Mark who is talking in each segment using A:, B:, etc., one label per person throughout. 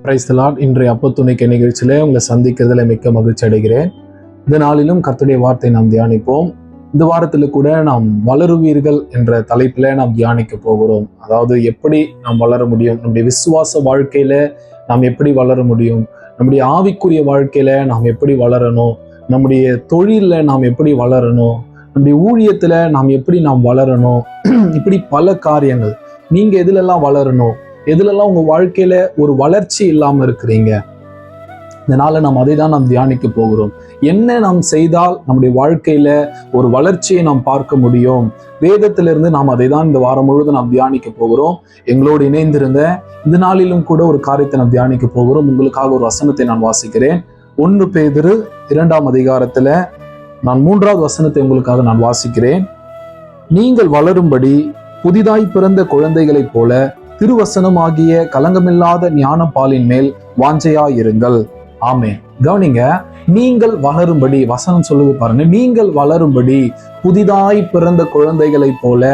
A: Praise the Lord. இன்றைய அப்பத்துணைக்க நிகழ்ச்சியில உங்களை சந்திக்கிறதுல மிக்க மகிழ்ச்சி அடைகிறேன். இந்த நாளிலும் கர்த்தருடைய வார்த்தை நாம் தியானிப்போம். இந்த வாரத்துல கூட நாம் வளருவீர்கள் என்ற தலைப்புல நாம் தியானிக்க போகிறோம். அதாவது எப்படி நாம் வளர முடியும், நம்முடைய விசுவாச வாழ்க்கையில நாம் எப்படி வளர முடியும், நம்முடைய ஆவிக்குரிய வாழ்க்கையில நாம் எப்படி வளரணும், நம்முடைய தொழில்ல நாம் எப்படி வளரணும், நம்முடைய ஊழியத்துல நாம் எப்படி வளரணும். இப்படி பல காரியங்கள். நீங்க எதுலெல்லாம் வளரணும், எதுலெல்லாம் உங்க வாழ்க்கையில ஒரு வளர்ச்சி இல்லாம இருக்கிறீங்க, இதனால நாம் அதை தான் நாம் தியானிக்க போகிறோம். என்ன நாம் செய்தால் நம்முடைய வாழ்க்கையில ஒரு வளர்ச்சியை நாம் பார்க்க முடியும், வேதத்திலிருந்து நாம் அதை தான் இந்த வாரம் முழுவதும் நாம் தியானிக்க போகிறோம். எங்களோடு இணைந்திருந்த இந்த நாளிலும் கூட ஒரு காரியத்தை நாம் தியானிக்க போகிறோம். உங்களுக்காக ஒரு வசனத்தை நான் வாசிக்கிறேன். 1 பேதுரு 2ஆம் அதிகாரத்துல நான் 3வது வசனத்தை உங்களுக்காக நான் வாசிக்கிறேன். நீங்கள் வளரும்படி புதிதாய் பிறந்த குழந்தைகளைப் போல திருவசனமாகிய கலங்கமில்லாத ஞான பாலின் மேல் வாஞ்சையாயிருங்கள். ஆமென். கவனிங்க, நீங்கள் வளரும்படி வசனம் சொல்லுது பாருங்க. நீங்கள் வளரும்படி புதிதாய் பிறந்த குழந்தைகளைப் போல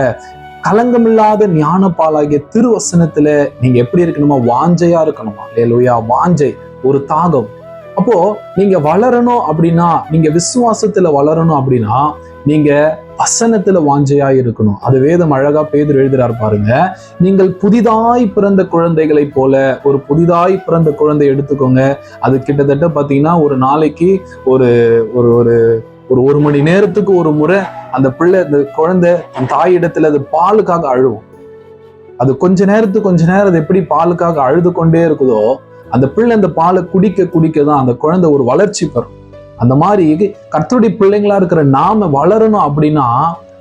A: கலங்கமில்லாத ஞான பாலாகிய திருவசனத்துல நீங்க எப்படி இருக்கணுமா, வாஞ்சையா இருக்கணுமா. அல்லேலூயா. வாஞ்சை, ஒரு தாகம். அப்போ நீங்க வளரணும் அப்படின்னா, நீங்க விசுவாசத்துல வளரணும் அப்படின்னா நீங்க வசனத்துல வாஞ்சையா இருக்கணும். அது வேதம் அழகா பேதுரு எழுதுறார் பாருங்க. நீங்கள் புதிதாய் பிறந்த குழந்தைகளை போல, ஒரு புதிதாய் பிறந்த குழந்தை எடுத்துக்கோங்க. அது கிட்டத்தட்ட பாத்தீங்கன்னா ஒரு நாளைக்கு ஒரு ஒரு ஒரு ஒரு மணி நேரத்துக்கு ஒரு முறை அந்த பிள்ளை, அந்த குழந்தை தாய் இடத்துல அது பாலுக்காக அழுவும். அது கொஞ்ச நேரம் அது எப்படி பாலுக்காக அழுது கொண்டே இருக்குதோ, அந்த பிள்ளை அந்த பாலை குடிக்க தான் அந்த குழந்தை ஒரு வளர்ச்சி பெறும். அந்த மாதிரி கர்த்தருடைய பிள்ளைங்களா இருக்கிற நாம வளரணும் அப்படின்னா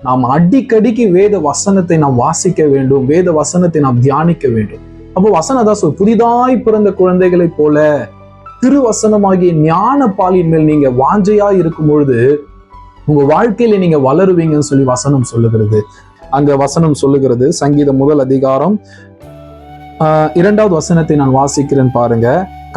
A: நாம் அடிக்கடிக்கு வேத வசனத்தை நாம் வாசிக்க வேண்டும், வேத வசனத்தை நாம் தியானிக்க வேண்டும். அப்போ வசனம் தான் சொல், புதிதாய் பிறந்த குழந்தைகளை போல திருவசனமாகிய ஞான பாலின் மேல் நீங்க வாஞ்சையா இருக்கும் பொழுது உங்க வாழ்க்கையில நீங்க வளருவீங்கன்னு சொல்லி வசனம் சொல்லுகிறது. அங்க வசனம் சொல்லுகிறது, சங்கீதம் 1 அதிகாரம் 2வது வசனத்தை நான் வாசிக்கிறேன் பாருங்க.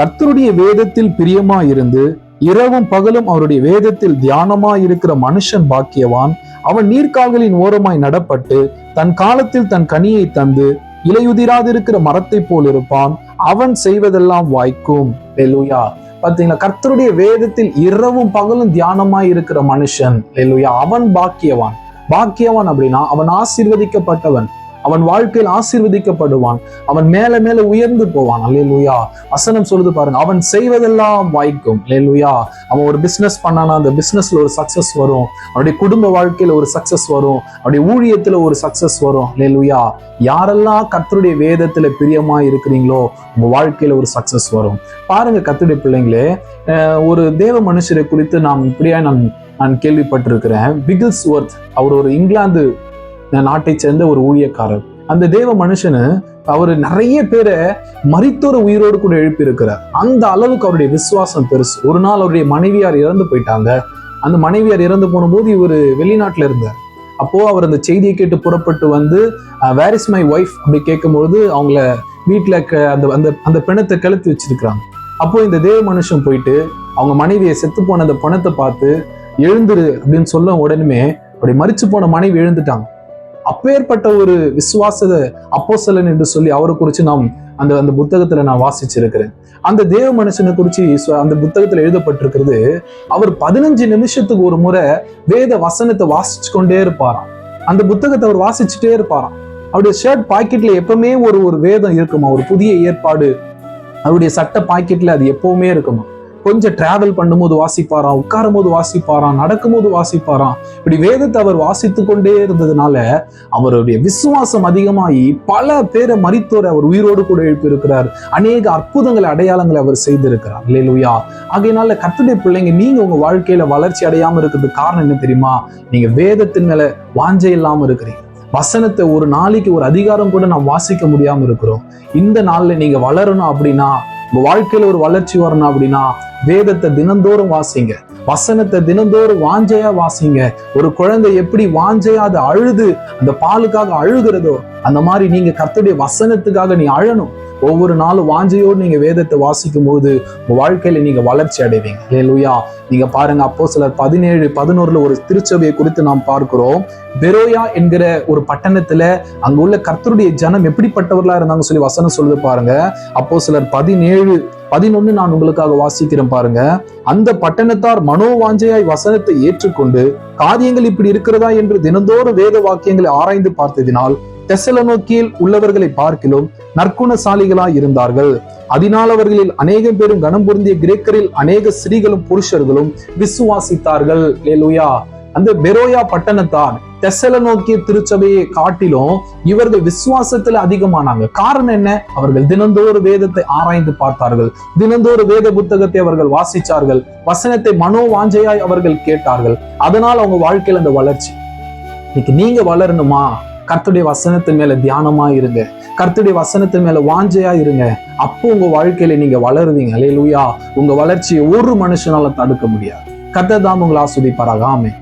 A: கர்த்தருடைய வேதத்தில் பிரியமா இருந்து இரவும் பகலும் அவருடைய வேதத்தில் தியானமா இருக்கிற மனுஷன் பாக்கியவான். அவன் நீர்க்கால்களின் ஓரமாய் நடப்பட்டு தன் காலத்தில் தன் கனியை தந்து இலையுதிராதிருக்கிற மரத்தை போல் இருப்பான். அவன் செய்வதெல்லாம் வாய்க்கும். அல்லேலூயா. பாத்தீங்களா, கர்த்தருடைய வேதத்தில் இரவும் பகலும் தியானமாய் இருக்கிற மனுஷன், அல்லேலூயா, அவன் பாக்கியவான். பாக்கியவான் அப்படின்னா அவன் ஆசீர்வதிக்கப்பட்டவன், அவன் வாழ்க்கையில் ஆசீர்வதிக்கப்படுவான், அவன் மேல மேல உயர்ந்து போவான். அல்லேலூயா. வசனம் சொல்லுது பாருங்க, அவன் செய்வதெல்லாம் வாய்க்கும். அல்லேலூயா. அவன் ஒரு பிசினஸ் பண்ணானா அந்த பிசினஸ்ல ஒரு சக்சஸ் வரும், அவனுடைய குடும்ப வாழ்க்கையில ஒரு சக்சஸ் வரும், அவனுடைய ஊழியத்துல ஒரு சக்சஸ் வரும். அல்லேலூயா. யாரெல்லாம் கர்த்தருடைய வேதத்துல பிரியமா இருக்கிறீங்களோ உங்க வாழ்க்கையில ஒரு சக்சஸ் வரும். பாருங்க கர்த்தருடைய பிள்ளைங்களே, ஒரு தேவ மனுஷரை குறித்து நான் கேள்விப்பட்டிருக்கிறேன். பிகில்ஸ்வொர்த். அவர் ஒரு இங்கிலாந்து நாட்டை சேர்ந்த ஒரு ஊழியக்காரர். அந்த தேவ மனுஷனு அவரு நிறைய பேரை மரித்தோர உயிரோடு கூட எழுப்பி இருக்கிறார். அந்த அளவுக்கு அவருடைய விசுவாசம் பெருசு. ஒரு நாள் அவருடைய மனைவியார் இறந்து போயிட்டாங்க. அந்த மனைவியார் இறந்து போன போது இவர் வெளிநாட்டுல இருந்தார். அப்போ அவர் அந்த செய்தியை கேட்டு புறப்பட்டு வந்து வேர் இஸ் மை ஒய்ஃப் அப்படி கேட்கும்பொழுது அவங்கள வீட்டுல அந்த பிணத்தை கழுத்து வச்சிருக்கிறாங்க. அப்போ இந்த தேவ மனுஷன் போயிட்டு அவங்க மனைவியை செத்து போன அந்த பணத்தை பார்த்து எழுந்துரு அப்படின்னு சொல்ல உடனே அப்படி மரிச்சு போன மனைவி எழுந்துட்டாங்க. அப்பேற்பட்ட ஒரு விசுவாச அப்போஸ்தலன் என்று சொல்லி அவரை குறித்து நாம் அந்த புத்தகத்துல நான் வாசிச்சிருக்கிறேன். அந்த தேவ மனுஷனை குறித்து அந்த புத்தகத்துல எழுதப்பட்டிருக்கிறது, அவர் 15 நிமிஷத்துக்கு ஒரு முறை வேத வசனத்தை வாசிச்சு கொண்டே இருப்பாராம். அந்த புத்தகத்தை அவர் வாசிச்சுட்டே இருப்பாராம். அவருடைய ஷர்ட் பாக்கெட்ல எப்பவுமே ஒரு வேதம் இருக்குமா, ஒரு புதிய ஏற்பாடு அவருடைய சட்ட பாக்கெட்ல அது எப்பவுமே இருக்குமா. கொஞ்சம் டிராவல் பண்ணும்போது வாசிப்பாராம், உட்காரும் போது வாசிப்பாராம், நடக்கும் போது வாசிப்பாராம். இப்படி வேதத்தை அவர் வாசித்து கொண்டே இருந்ததுனால அவருடைய விசுவாசம் அதிகமாகி பல பேரை மரித்தோரை அவர் உயிரோடு கூட எழுப்பியிருக்கிறார். அநேக அற்புதங்களை அடையாளங்களை அவர் செய்திருக்கிறார். அல்லேலூயா. ஆகையினால கர்த்தருடைய பிள்ளைங்க, நீங்க உங்க வாழ்க்கையில வளர்ச்சி அடையாம இருக்கிறதுக்கு காரணம் என்ன தெரியுமா? நீங்க வேதத்தின் மேல வாஞ்சை இல்லாம இருக்கிறீங்க. வசனத்தை ஒரு நாளைக்கு ஒரு அதிகாரம் கூட நாம் வாசிக்க முடியாம இருக்கிறோம். இந்த நாள்ல நீங்க வளரணும் அப்படின்னா, உங்க வாழ்க்கையில ஒரு வளர்ச்சி வரணும் அப்படின்னா வேதத்தை தினந்தோறும் வாசிங்க, வசனத்தை தினந்தோறும் வாஞ்சையா வாசிங்க. ஒரு குழந்தை எப்படி வாஞ்சையா அதை அழுது அந்த பாலுக்காக அழுகிறதோ அந்த மாதிரி நீங்க கர்த்தருடைய வசனத்துக்காக நீ அழணும். ஒவ்வொரு நாளும் வாஞ்சையோடு நீங்க வேதத்தை வாசிக்கும் போது உங்க வாழ்க்கையில நீங்க வளர்ச்சி அடைவீங்க. அல்லேலூயா. நீங்க பாருங்க, அப்போஸ்தலர் 17:11 ஒரு திருச்சபையை குறித்து நாம் பார்க்கிறோம். பெரோயா என்கிற ஒரு பட்டணத்துல அங்க உள்ள கர்த்தருடைய ஜனம் எப்படிப்பட்டவர்களா இருந்தாங்க சொல்லி வசனம் சொல்லுது பாருங்க. அப்போஸ்தலர் 17:11 நான் உங்களுக்காக வாசிக்கிறேன் பாருங்க. அந்த பட்டணத்தார் மனோவாஞ்சையாய் வசனத்தை ஏற்றுக்கொண்டு காரியங்கள் இப்படி இருக்கிறதா என்று தினந்தோறும் வேத வாக்கியங்களை ஆராய்ந்து பார்த்ததினால் தெசலோனிக்கேயில் உள்ளவர்களை பார்க்கிலும் நற்குணசாலிகளாய் இருந்தார்கள். அதனால் அவர்களில் அநேகம் பேரும் கனம் பொருந்திய கிரேக்கரில் அநேக ஸ்திரீகளும் புருஷர்களும் விசுவாசித்தார்கள். அல்லேலூயா. அந்த பெரோயா பட்டணத்தார் தெசலோனிக்கே திருச்சபையை காட்டிலும் இவர்கள் விசுவாசத்துல அதிகமானாங்க. காரணம் என்ன? அவர்கள் தினந்தோறும் வேதத்தை ஆராய்ந்து பார்த்தார்கள், தினந்தோறும் வேத புத்தகத்தை அவர்கள் வாசிச்சார்கள், வசனத்தை மனோவாஞ்சையாய் அவர்கள் கேட்டார்கள். அதனால் அவங்க வாழ்க்கையில அந்த வளர்ச்சி. இன்னைக்கு நீங்க வளரணுமா? கர்த்தருடைய வசனத்தின் மேல தியானமா இருங்க, கர்த்தருடைய வசனத்தின் மேல வாஞ்சையா இருங்க. அப்போ உங்க வாழ்க்கையில நீங்க வளருவீங்க. அல்லேலூயா. உங்க வளர்ச்சியை ஒரு மனுஷனால தடுக்க முடியாது. கர்த்தர் தாம் உங்களை ஆசீர்வதிப்பாராக. ஆமென்.